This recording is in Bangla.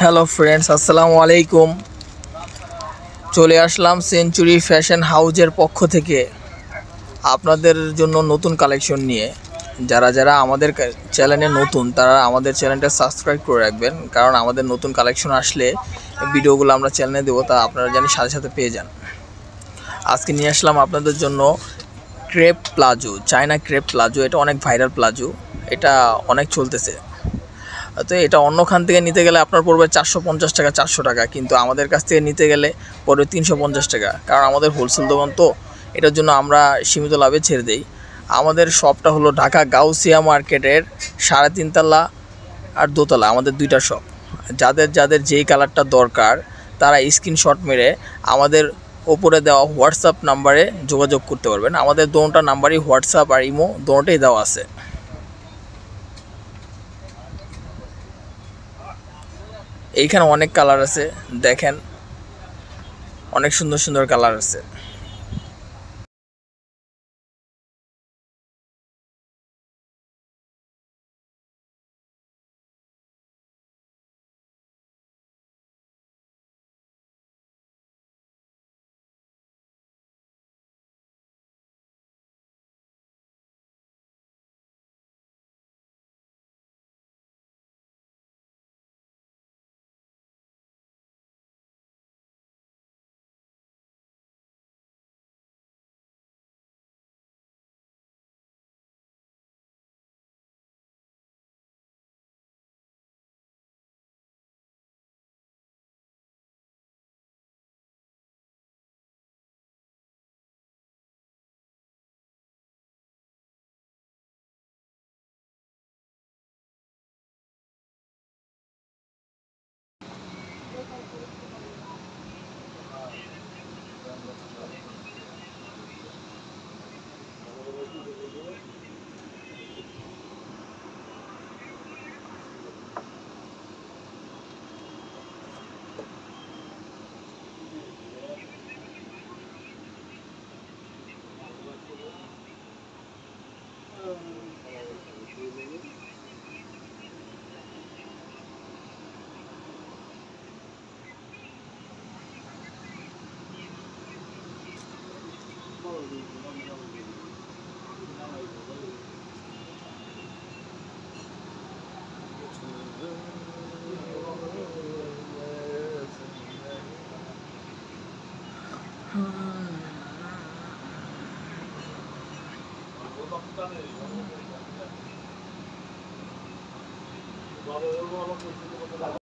হ্যালো ফ্রেন্ডস, আসসালামু আলাইকুম। চলে আসলাম সেঞ্চুরি ফ্যাশন হাউজের পক্ষ থেকে আপনাদের জন্য নতুন কালেকশন নিয়ে। যারা যারা আমাদের চ্যানেলে নতুন তারা আমাদের চ্যানেলটা সাবস্ক্রাইব করে রাখবেন, কারণ আমাদের নতুন কালেকশন আসলে ভিডিওগুলো আমরা চ্যানেলে দেবো, তা আপনারা জানি সাথে সাথে পেয়ে যান। আজকে নিয়ে আসলাম আপনাদের জন্য crepe palazzo, China crepe palazzo. এটা অনেক ভাইরাল প্লাজো, এটা অনেক চলতেছে। তো এটা অন্য খান থেকে নিতে গেলে আপনার পড়বে 450 টাকা, 400 টাকা, কিন্তু আমাদের কাছ থেকে নিতে গেলে পড়বে 350 টাকা, কারণ আমাদের হোলসেল দোকান তো। এটার জন্য আমরা সীমিত লাভে ছেড়ে দেই। আমাদের শপটা হলো ঢাকা গাউসিয়া মার্কেটের 3.5 তলা আর 2 তলা, আমাদের 2টা শপ। যাদের যাদের যেই কালারটা দরকার তারা স্ক্রিনশট মেরে আমাদের ওপরে দেওয়া হোয়াটসঅ্যাপ নাম্বারে যোগাযোগ করতে পারবেন। আমাদের দোনোটা নাম্বারই হোয়াটসঅ্যাপ আর ইমো দোনোটাই দেওয়া আছে। এইখানে অনেক কালার আছে, দেখেন অনেক সুন্দর সুন্দর কালার আছে।